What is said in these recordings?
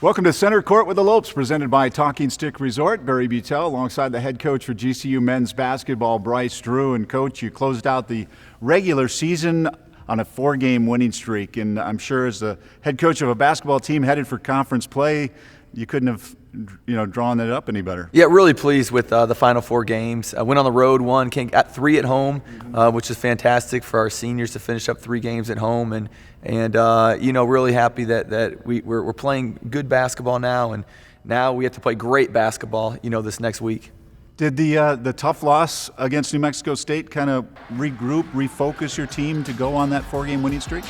Welcome to Center Court with the Lopes, presented by Talking Stick Resort. Barry Butel alongside the head coach for GCU men's basketball, Bryce Drew. And coach, you closed out the regular season on a 4-game winning streak. And I'm sure as the head coach of a basketball team headed for conference play, you couldn't have drawn it up any better. Yeah, really pleased with the final 4 games. I went on the road, got 3 at home, which is fantastic for our seniors to finish up 3 games at home, and really happy that we're playing good basketball now, and now we have to play great basketball, this next week. Did the tough loss against New Mexico State kind of regroup, refocus your team to go on that 4-game winning streak?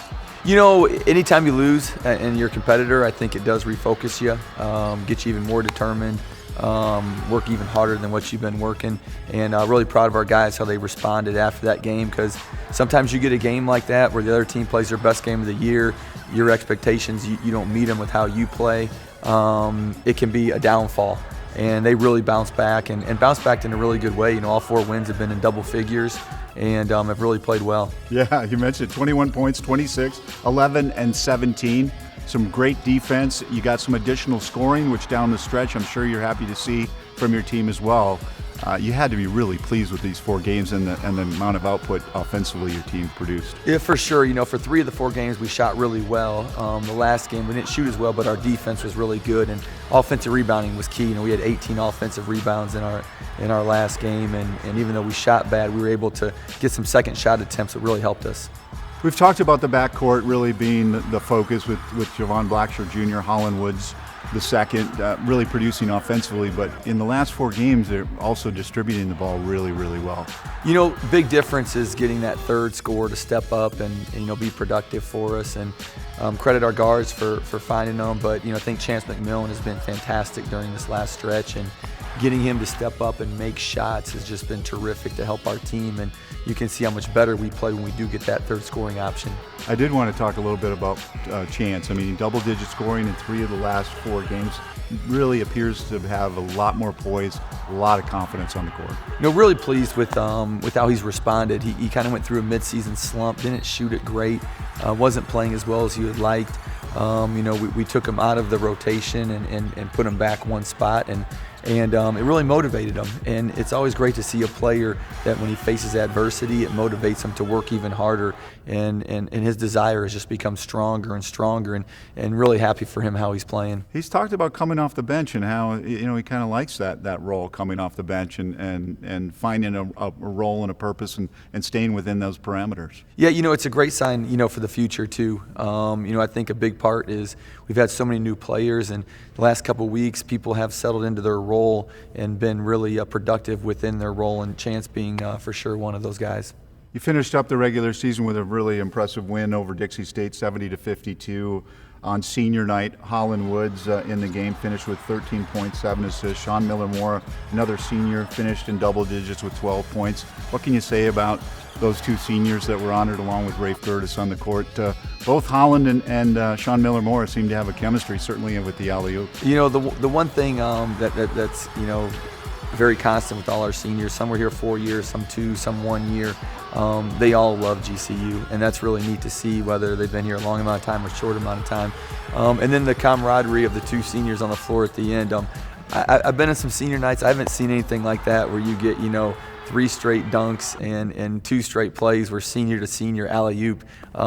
Anytime you lose and you're a competitor, I think it does refocus you, get you even more determined, work even harder than what you've been working. And really proud of our guys, how they responded after that game, because sometimes you get a game like that where the other team plays their best game of the year, your expectations, you don't meet them with how you play. It can be a downfall. And they really bounced back and bounced back in a really good way. All 4 wins have been in double figures and have really played well. Yeah, you mentioned 21 points, 26, 11, and 17. Some great defense. You got some additional scoring, which down the stretch I'm sure you're happy to see from your team as well. You had to be really pleased with these 4 games and the amount of output offensively your team produced. Yeah, for sure. For 3 of the 4 games we shot really well. The last game we didn't shoot as well, but our defense was really good, and offensive rebounding was key. We had 18 offensive rebounds in our last game, and even though we shot bad, we were able to get some second shot attempts that really helped us. We've talked about the backcourt really being the focus with Javon Blacksher Jr., Holland Woods the second, really producing offensively, but in the last 4 games they're also distributing the ball really, really well. Big difference is getting that third scorer to step up and be productive for us, and credit our guards for finding them, but I think Chance McMillan has been fantastic during this last stretch, and getting him to step up and make shots has just been terrific to help our team, and you can see how much better we play when we do get that third scoring option. I did want to talk a little bit about Chance. Double-digit scoring in 3 of the last 4 games. Really appears to have a lot more poise, a lot of confidence on the court. Really pleased with how he's responded. He kind of went through a mid-season slump, didn't shoot it great, wasn't playing as well as he would liked. We took him out of the rotation and put him back one spot, and it really motivated him. And it's always great to see a player that when he faces adversity, it motivates him to work even harder, and his desire has just become stronger and stronger, and really happy for him how he's playing. He's talked about coming off the bench and how he kind of likes that role, coming off the bench and finding a role and a purpose and staying within those parameters. Yeah, it's a great sign, for the future too. I think a big part is we've had so many new players, and the last couple of weeks people have settled into their role and been really productive within their role, and Chance being for sure one of those guys. You finished up the regular season with a really impressive win over Dixie State, 70-52. On senior night, Holland Woods in the game finished with 13 points, 7 assists. Sean Miller-Moore, another senior, finished in double digits with 12 points. What can you say about those 2 seniors that were honored along with Rafe Curtis on the court? Both Holland and Sean Miller-Moore seem to have a chemistry, certainly with the alley-oop. The one thing that's very constant with all our seniors, some were here 4 years, some 2, some 1 year. They all love GCU, and that's really neat to see, whether they've been here a long amount of time or short amount of time. And then the camaraderie of the 2 seniors on the floor at the end. I've been in some senior nights. I haven't seen anything like that, where you get 3 straight dunks and 2 straight plays where senior to senior alley-oop.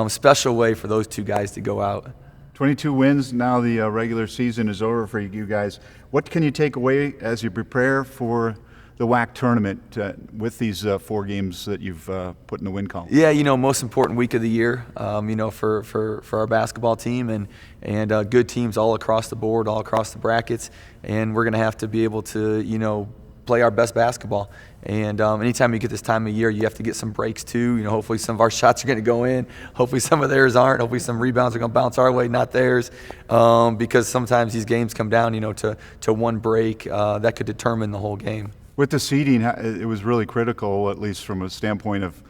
Special way for those 2 guys to go out. 22 wins, now the regular season is over for you guys. What can you take away as you prepare for the WAC tournament with these 4 games that you've put in the win column? Yeah, most important week of the year, for our basketball team, and good teams all across the board, all across the brackets, and we're going to have to be able to, play our best basketball. And anytime you get this time of year, you have to get some breaks too. Hopefully some of our shots are going to go in. Hopefully some of theirs aren't. Hopefully some rebounds are going to bounce our way, not theirs. Because sometimes these games come down, to one break that could determine the whole game. With the seeding, it was really critical, at least from a standpoint of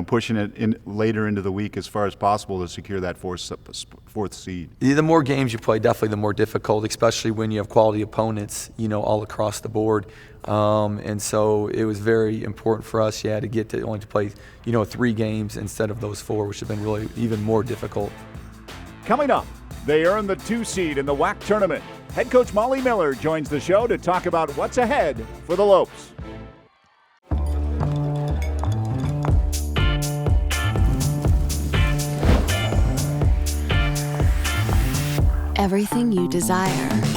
pushing it in later into the week as far as possible to secure that fourth seed. The more games you play, definitely the more difficult, especially when you have quality opponents, all across the board. And so it was very important for us, to get to only to play, 3 games instead of those 4, which have been really even more difficult. Coming up, they earned the 2 seed in the WAC tournament. Head coach Molly Miller joins the show to talk about what's ahead for the Lopes. Everything you desire.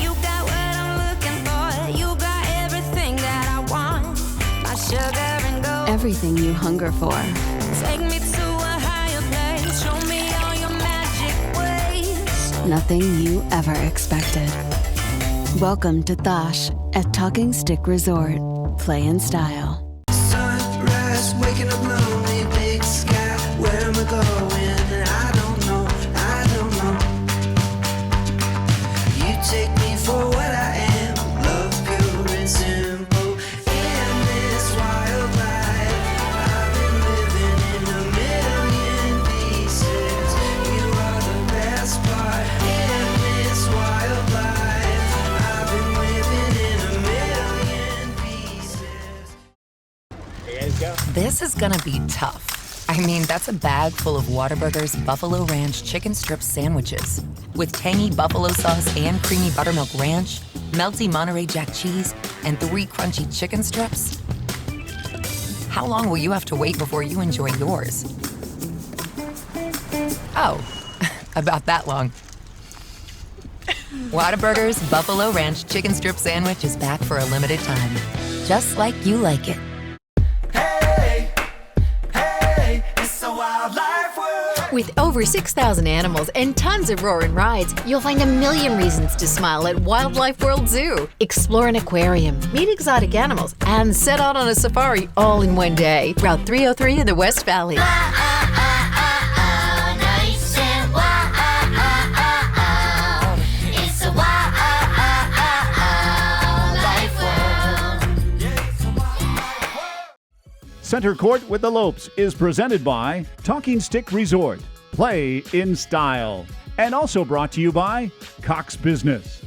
You got what I'm looking for. You got everything that I want. My sugar and gold. Everything you hunger for. Take me to a higher place. Show me all your magic ways. Nothing you ever expected. Welcome to Thosh at Talking Stick Resort. Play in style. Sunrise, waking up lonely, big sky. Where am I going? I don't know. You take me for what I am, love pure and simple. In this wild life, I've been living in a million pieces. You are the best part. In this wild life, I've been living in a million pieces. This is gonna be tough. I mean, that's a bag full of Whataburger's Buffalo Ranch chicken strip sandwiches with tangy buffalo sauce and creamy buttermilk ranch, melty Monterey Jack cheese, and 3 crunchy chicken strips. How long will you have to wait before you enjoy yours? Oh, about that long. Whataburger's Buffalo Ranch chicken strip sandwich is back for a limited time. Just like you like it. With over 6,000 animals and tons of roaring rides, you'll find a million reasons to smile at Wildlife World Zoo. Explore an aquarium, meet exotic animals, and set out on a safari all in one day. Route 303 in the West Valley. Nice and wild. It's a wildlife world. Center Court with the Lopes is presented by Talking Stick Resort. Play in style. And also brought to you by Cox Business.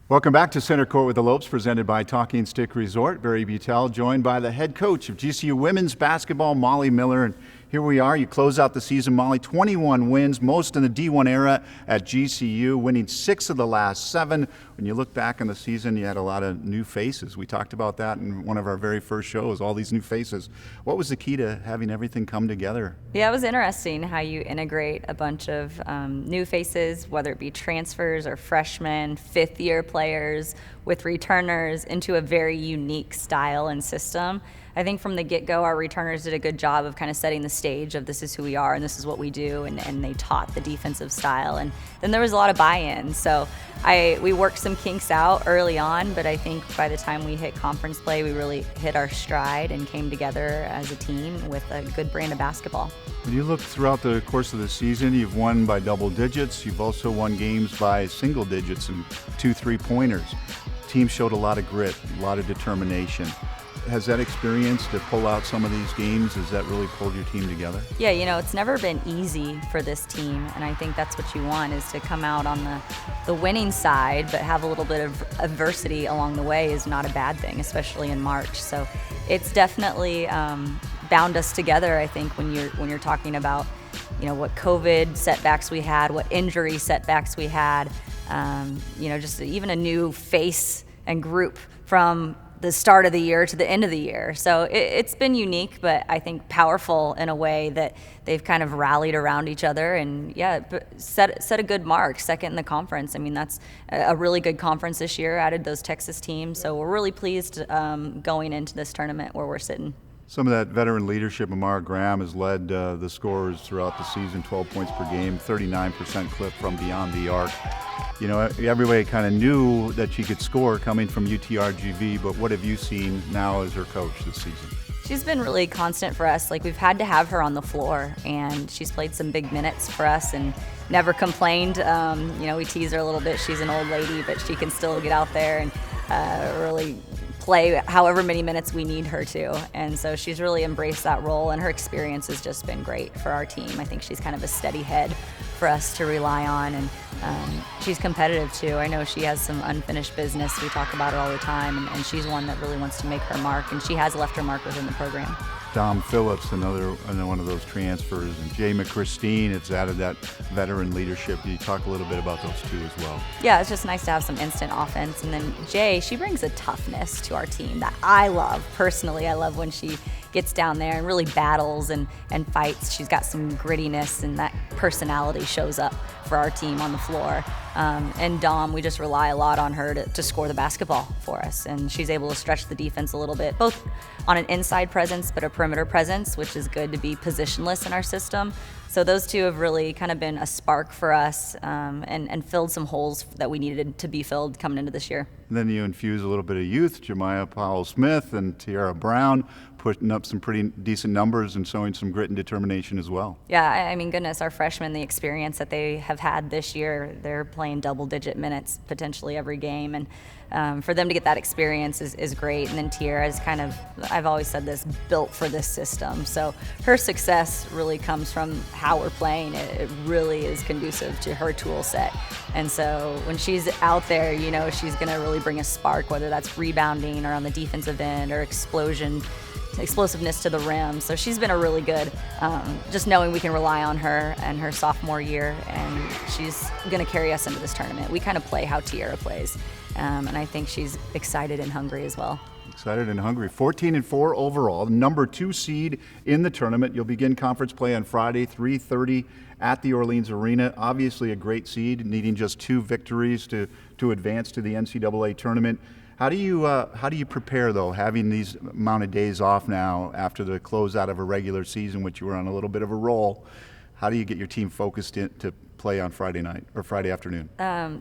Welcome back to Center Court with the Lopes, presented by Talking Stick Resort. Barry Butel, joined by the head coach of GCU women's basketball, Molly Miller. And here we are. You close out the season, Molly, 21 wins, most in the D1 era at GCU, winning 6 of the last 7. When you look back on the season, you had a lot of new faces. We talked about that in one of our very first shows, all these new faces. What was the key to having everything come together? Yeah, it was interesting how you integrate a bunch of new faces, whether it be transfers or freshmen, fifth-year players with returners, into a very unique style and system. I think from the get-go, our returners did a good job of kind of setting the stage of this is who we are and this is what we do, and they taught the defensive style. And then there was a lot of buy-in. So we worked some kinks out early on, but I think by the time we hit conference play, we really hit our stride and came together as a team with a good brand of basketball. When you look throughout the course of the season, you've won by double digits. You've also won games by single digits and 2 3-pointers. Team showed a lot of grit, a lot of determination. Has that experience to pull out some of these games, has that really pulled your team together? Yeah, it's never been easy for this team, and I think that's what you want, is to come out on the winning side, but have a little bit of adversity along the way is not a bad thing, especially in March. So it's definitely bound us together, I think, when you're talking about what COVID setbacks we had, what injury setbacks we had, just even a new face and group from the start of the year to the end of the year. So it's been unique, but I think powerful in a way that they've kind of rallied around each other and set a good mark, second in the conference. I mean, that's a really good conference this year, added those Texas teams. So we're really pleased going into this tournament where we're sitting. Some of that veteran leadership, Amara Graham has led the scorers throughout the season, 12 points per game, 39% clip from beyond the arc. You know, everybody kind of knew that she could score coming from UTRGV, but what have you seen now as her coach this season? She's been really constant for us. Like, we've had to have her on the floor, and she's played some big minutes for us and never complained. You know, we tease her a little bit. She's an old lady, but she can still get out there and really play however many minutes we need her to. And so she's really embraced that role, and her experience has just been great for our team. I think she's kind of a steady head for us to rely on, and she's competitive too. I know she has some unfinished business. We talk about it all the time, and she's one that really wants to make her mark, and she has left her mark within the program. Dom Phillips, another one of those transfers, and Jay McChristine, it's added that veteran leadership. Can you talk a little bit about those two as well? Yeah, it's just nice to have some instant offense. And then Jay, she brings a toughness to our team that I love. Personally, I love when she gets down there and really battles and fights. She's got some grittiness, and that personality shows up for our team on the floor. And Dom, we just rely a lot on her to score the basketball for us. And she's able to stretch the defense a little bit, both on an inside presence but a perimeter presence, which is good to be positionless in our system. So those two have really kind of been a spark for us and filled some holes that we needed to be filled coming into this year. And then you infuse a little bit of youth, Jemiah Powell-Smith and Tiara Brown, putting up some pretty decent numbers and showing some grit and determination as well. Yeah, I mean, goodness, our freshmen, the experience that they have had this year, they're playing double-digit minutes potentially every game, and for them to get that experience is great. And then Tiara is kind of, I've always said this, built for this system. So her success really comes from how we're playing. It really is conducive to her tool set. And so when she's out there, you know, she's going to really bring a spark, whether that's rebounding or on the defensive end or explosiveness to the rim. So she's been a really good, just knowing we can rely on her and her sophomore year, and she's going to carry us into this tournament. We kind of play how Tiara plays, and I think she's excited and hungry as well. Excited and hungry. 14-4 overall, number 2 seed in the tournament. You'll begin conference play on Friday, 3:30 at the Orleans Arena. Obviously a great seed, needing just 2 victories to advance to the NCAA tournament. How do you prepare, though, having these amount of days off now after the closeout of a regular season, which you were on a little bit of a roll? How do you get your team focused in to play on Friday night or Friday afternoon?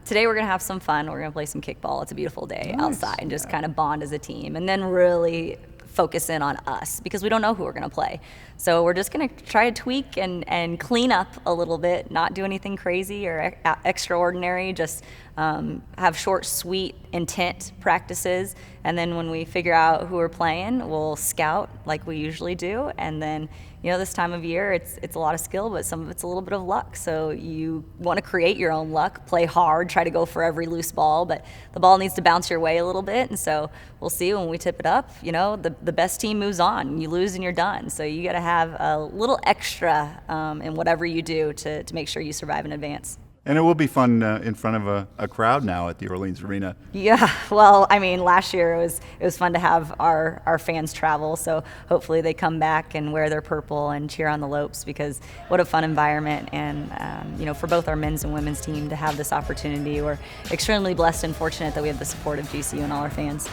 Today we're going to have some fun. We're going to play some kickball. It's a beautiful day outside, and just kind of bond as a team, and then really focus in on us because we don't know who we're going to play. So we're just going to try to tweak and clean up a little bit, not do anything crazy or extraordinary, just have short, sweet, intent practices. And then when we figure out who we're playing, we'll scout like we usually do. And then, you know, this time of year, it's a lot of skill, but some of it's a little bit of luck. So you want to create your own luck, play hard, try to go for every loose ball, but the ball needs to bounce your way a little bit. And so we'll see when we tip it up, you know, the best team moves on. You lose and you're done. So you got to have a little extra in whatever you do to make sure you survive in advance. And it will be fun in front of a crowd now at the Orleans Arena. Yeah, well, I mean, last year it was fun to have our fans travel, so hopefully they come back and wear their purple and cheer on the Lopes, because what a fun environment. And you know, for both our men's and women's team to have this opportunity, we're extremely blessed and fortunate that we have the support of GCU and all our fans.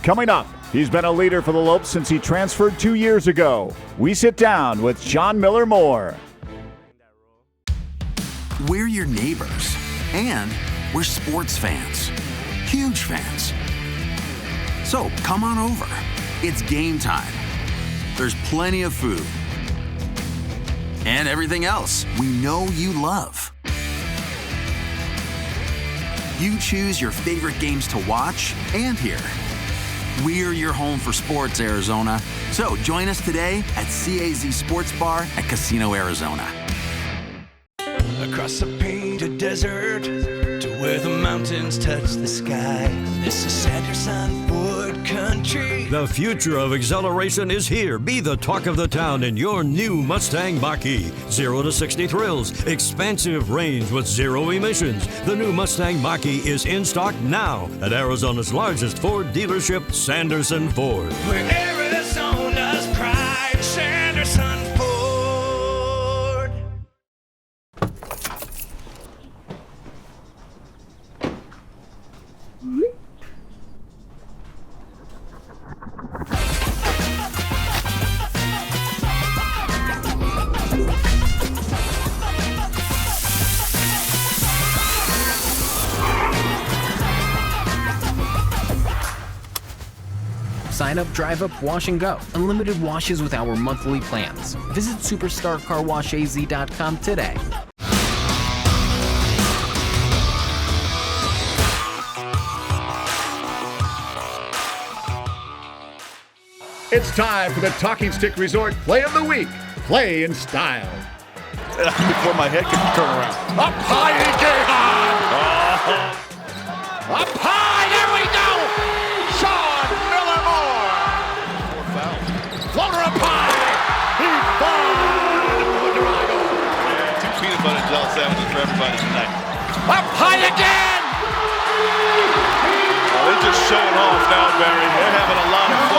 Coming up, he's been a leader for the Lopes since he transferred 2 years ago. We sit down with Sean Miller Moore. We're your neighbors, and we're sports fans, huge fans. So come on over. It's game time. There's plenty of food and everything else we know you love. You choose your favorite games to watch and hear. We're your home for sports, Arizona. So join us today at CAZ Sports Bar at Casino, Arizona. Across a painted desert to where the mountains touch the sky. This is Sanderson Ford country. The future of acceleration is here. Be the talk of the town in your new Mustang Mach-E. 0 to 60 thrills, expansive range with 0 emissions. The new Mustang Mach-E is in stock now at Arizona's largest Ford dealership, Sanderson Ford. We're Arizona's pride, Sanderson Ford. Sign up, drive up, wash and go. Unlimited washes with our monthly plans. Visit superstarcarwashaz.com today. It's time for the Talking Stick Resort Play of the Week. Play in style. Before my head can turn around. Up high, Up high, there we go! Sean Miller Moore! Floater up high! He falls! Yeah, 2 peanut butter jelly sandwiches for everybody tonight. Up high again! They're just showing off now, Barry. They're having a lot of fun.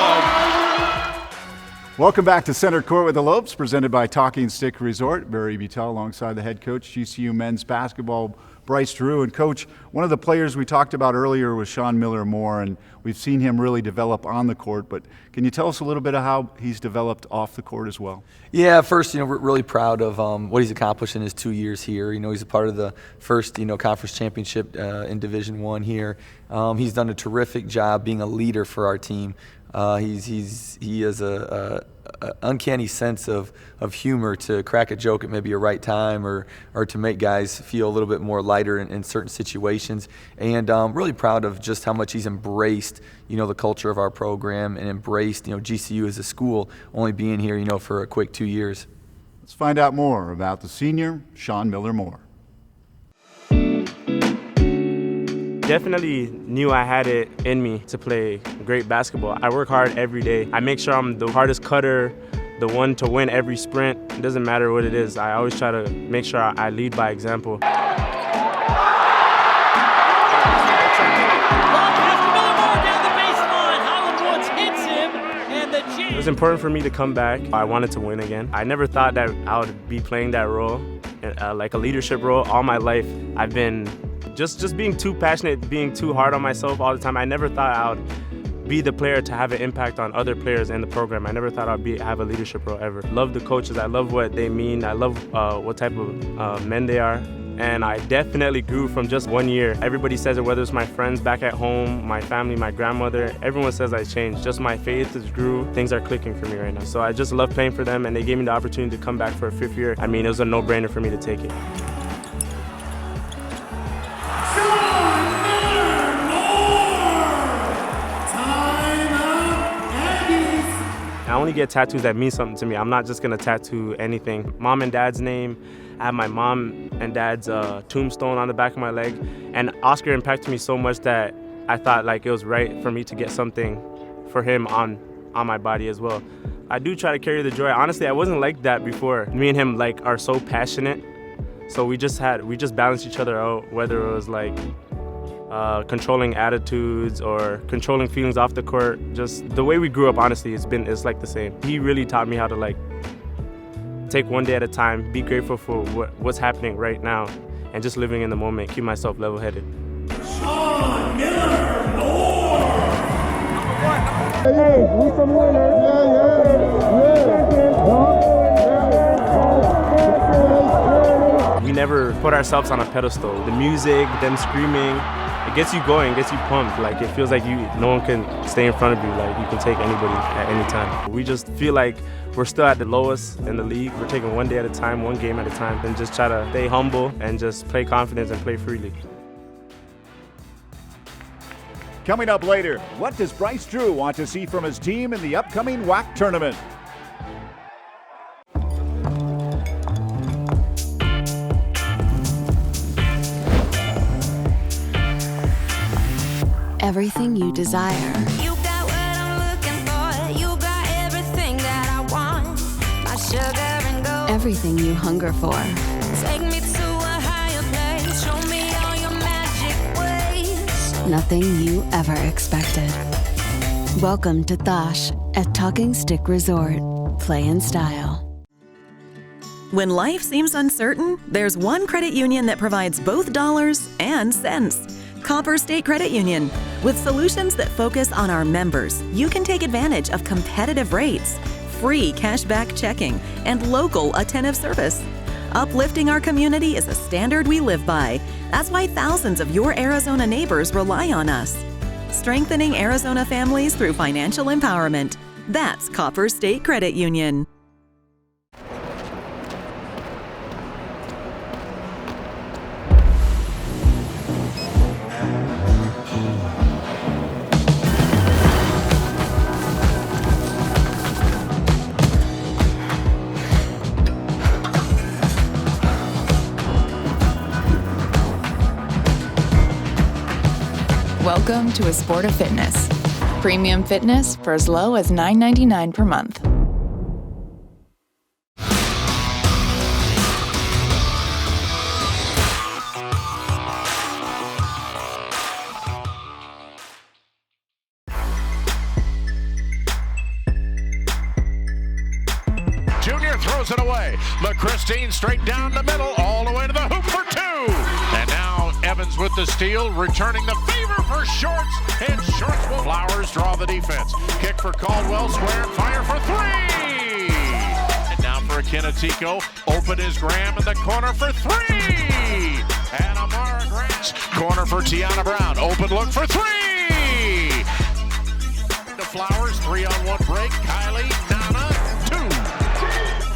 Welcome back to Center Court with the Lopes, presented by Talking Stick Resort. Barry Buttel alongside the head coach, GCU men's basketball, Bryce Drew. And Coach, one of the players we talked about earlier was Sean Miller Moore, and we've seen him really develop on the court. But can you tell us a little bit of how he's developed off the court as well? Yeah, first, we're really proud of what he's accomplished in his 2 years here. He's a part of the first, conference championship in Division I here. He's done a terrific job being a leader for our team. He has a uncanny sense of humor to crack a joke at maybe a right time or to make guys feel a little bit more lighter in certain situations. And really proud of just how much he's embraced, the culture of our program and embraced, GCU as a school, only being here, for a quick 2 years. Let's find out more about the senior, Sean Miller Moore. Definitely knew I had it in me to play great basketball. I work hard every day. I make sure I'm the hardest cutter, the one to win every sprint. It doesn't matter what it is. I always try to make sure I lead by example. It was important for me to come back. I wanted to win again. I never thought that I would be playing that role, like a leadership role, all my life. I've been just being too passionate, being too hard on myself all the time. I never thought I would be the player to have an impact on other players in the program. I never thought I'd have a leadership role ever. Love the coaches. I love what they mean. I love what type of men they are. And I definitely grew from just 1 year. Everybody says it, whether it's my friends back at home, my family, my grandmother, everyone says I changed. Just my faith has grew. Things are clicking for me right now. So I just love playing for them, and they gave me the opportunity to come back for a 5th year. I mean, it was a no-brainer for me to take it. I only get tattoos that mean something to me. I'm not just gonna tattoo anything. Mom and dad's name. I have my mom and dad's tombstone on the back of my leg. And Oscar impacted me so much that I thought like it was right for me to get something for him on my body as well. I do try to carry the joy. Honestly, I wasn't like that before. Me and him like are so passionate. So we just balanced each other out, whether it was like controlling attitudes or controlling feelings off the court. Just the way we grew up, honestly, it's like the same. He really taught me how to like take one day at a time, be grateful for what's happening right now, and just living in the moment, keep myself level-headed. Sean Miller Moore! Hey, we some winners. We never put ourselves on a pedestal. The music, them screaming, it gets you going, gets you pumped. Like, it feels like no one can stay in front of you. Like, you can take anybody at any time. We just feel like we're still at the lowest in the league. We're taking one day at a time, one game at a time, and just try to stay humble and just play confidence and play freely. Coming up later, what does Bryce Drew want to see from his team in the upcoming WAC tournament? Everything you desire You got what everything you hunger for. Take me to a higher place. Show me all your magic ways. Nothing you ever expected. Welcome to Thosh at Talking Stick Resort. Play in style. When life seems uncertain, there's one credit union that provides both dollars and cents. Copper State Credit Union. With solutions that focus on our members, you can take advantage of competitive rates, free cashback checking, and local attentive service. Uplifting our community is a standard we live by. That's why thousands of your Arizona neighbors rely on us. Strengthening Arizona families through financial empowerment. That's Copper State Credit Union. Welcome to a sport of fitness. Premium fitness for as low as $9.99 per month. Junior throws it away. LaChristine straight down the middle, all the way to the hoop for two. And now Evans with the steal, returning the favor for Shorts, and Shorts will. Flowers draw the defense. Kick for Caldwell, square, fire for three. And now for Akinatico, open is Graham in the corner for three. And Amara Grant, corner for Tiana Brown, open look for three. The Flowers, 3-on-1 break, Kylie, Nana, two.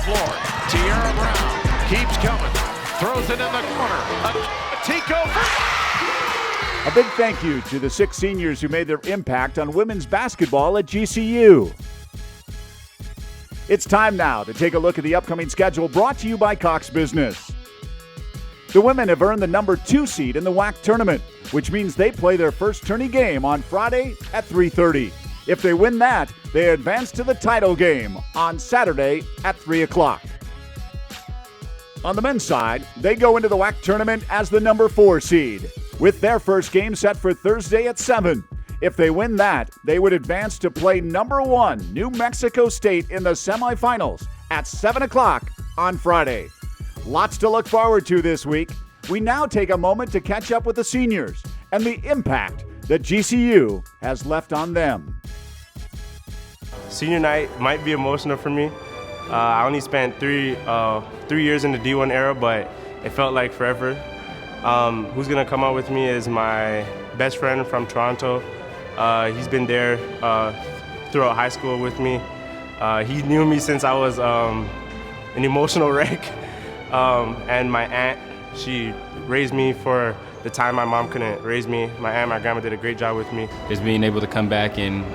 Floor, Tiara Brown keeps coming, throws it in the corner. Tico. A big thank you to the 6 seniors who made their impact on women's basketball at GCU. It's time now to take a look at the upcoming schedule brought to you by Cox Business. The women have earned the number 2 seed in the WAC tournament, which means they play their first tourney game on Friday at 3:30. If they win that, they advance to the title game on Saturday at 3 o'clock. On the men's side, they go into the WAC tournament as the number 4 seed, with their first game set for Thursday at 7. If they win that, they would advance to play number 1 New Mexico State in the semifinals at 7 o'clock on Friday. Lots to look forward to this week. We now take a moment to catch up with the seniors and the impact that GCU has left on them. Senior night might be emotional for me. I only spent three years in the D1 era, but it felt like forever. Who's gonna come out with me is my best friend from Toronto. He's been there throughout high school with me. He knew me since I was an emotional wreck. And my aunt, she raised me for the time my mom couldn't raise me. My aunt and my grandma did a great job with me. Just being able to come back and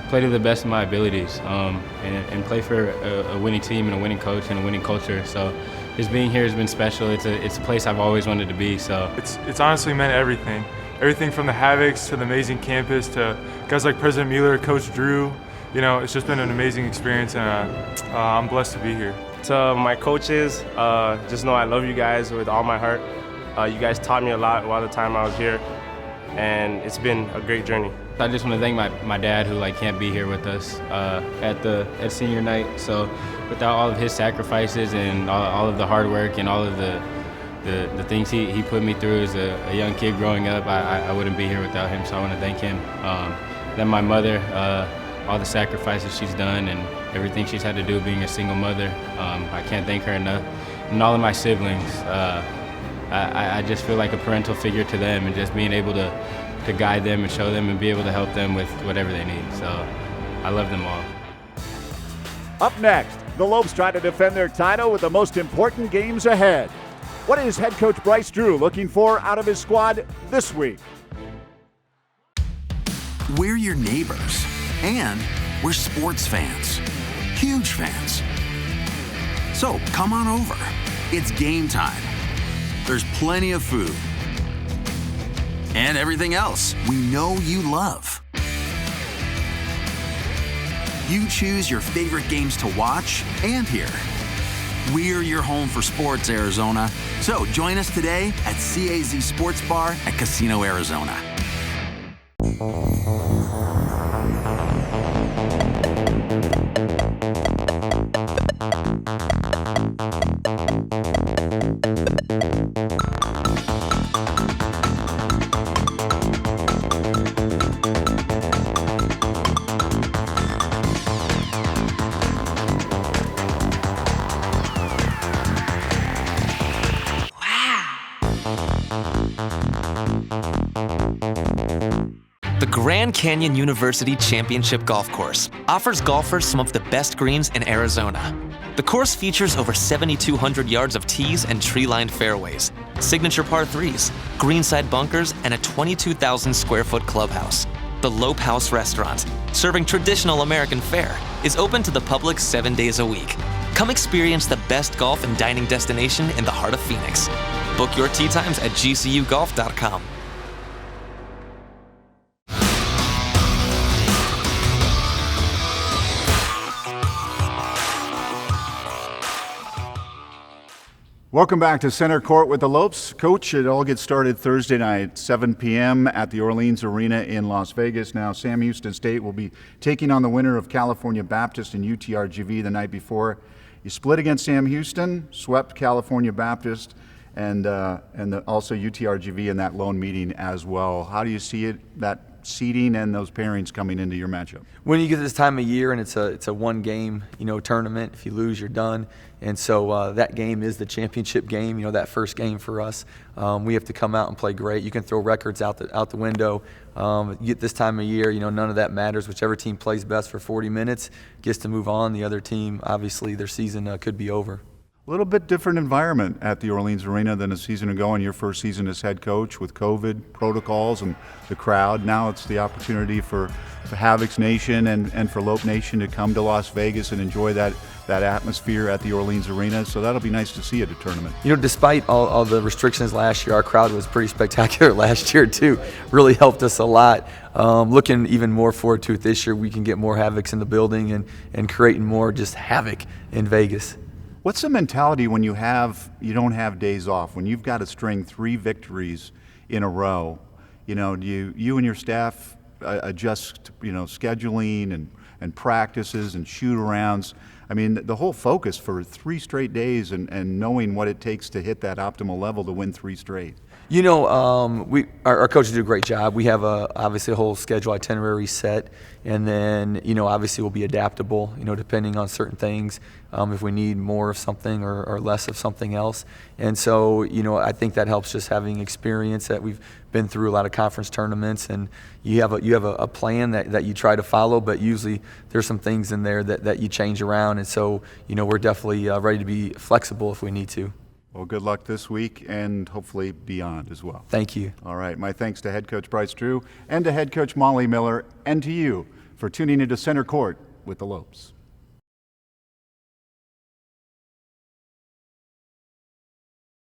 play to the best of my abilities and play for a winning team and a winning coach and a winning culture. So just being here has been special. It's a place I've always wanted to be. So it's honestly meant everything. Everything from the Havocs to the amazing campus to guys like President Mueller, Coach Drew. You know, it's just been an amazing experience, and I'm blessed to be here. To my coaches, just know I love you guys with all my heart. You guys taught me a lot while the time I was here, and it's been a great journey. I just want to thank my dad, who can't be here with us at senior night. So without all of his sacrifices and all of the hard work and all of the things he put me through as a young kid growing up, I wouldn't be here without him. So I want to thank him. Then my mother, all the sacrifices she's done and everything she's had to do being a single mother, I can't thank her enough. And all of my siblings, I just feel like a parental figure to them, and just being able to guide them and show them and be able to help them with whatever they need. So I love them all. Up next, the Lopes try to defend their title with the most important games ahead. What is head coach Bryce Drew looking for out of his squad this week? We're your neighbors, and we're sports fans, huge fans. So come on over. It's game time. There's plenty of food and everything else we know you love. You choose your favorite games to watch and hear. We're your home for sports, Arizona. So join us today at CAZ Sports Bar at Casino Arizona. The Grand Canyon University Championship Golf Course offers golfers some of the best greens in Arizona. The course features over 7,200 yards of tees and tree-lined fairways, signature par 3s, greenside bunkers, and a 22,000 square foot clubhouse. The Lopes House Restaurant, serving traditional American fare, is open to the public 7 days a week. Come experience the best golf and dining destination in the heart of Phoenix. Book your tee times at gcugolf.com. Welcome back to Center Court with the Lopes. Coach, it all gets started Thursday night, 7 p.m. at the Orleans Arena in Las Vegas. Now, Sam Houston State will be taking on the winner of California Baptist and UTRGV the night before. You split against Sam Houston, swept California Baptist, and also UTRGV in that lone meeting as well. How do you see it, that seeding and those pairings coming into your matchup? When you get this time of year and it's a one game, tournament, if you lose, you're done. And so that game is the championship game, that first game for us. We have to come out and play great. You can throw records out the window. You get this time of year, none of that matters. Whichever team plays best for 40 minutes gets to move on. The other team, obviously, their season could be over. A little bit different environment at the Orleans Arena than a season ago in your first season as head coach with COVID protocols and the crowd. Now it's the opportunity for Havoc's Nation and for Lope Nation to come to Las Vegas and enjoy that atmosphere at the Orleans Arena. So that'll be nice to see at a tournament. Despite all the restrictions last year, our crowd was pretty spectacular last year too. Really helped us a lot. Looking even more forward to it this year. We can get more Havocs in the building and creating more just havoc in Vegas. What's the mentality when you don't have days off, when you've got to string 3 victories in a row? Do you and your staff adjust, scheduling and practices and shoot-arounds? I mean, the whole focus for 3 straight days and knowing what it takes to hit that optimal level to win 3 straight. Our coaches do a great job. We have obviously a whole schedule itinerary set, and then obviously we'll be adaptable. Depending on certain things, if we need more of something or less of something else. And so I think that helps just having experience that we've been through a lot of conference tournaments, and you have a plan that you try to follow, but usually there's some things in there that you change around, and so we're definitely ready to be flexible if we need to. Well, good luck this week and hopefully beyond as well. Thank you. All right. My thanks to head coach Bryce Drew and to head coach Molly Miller and to you for tuning into Center Court with the Lopes.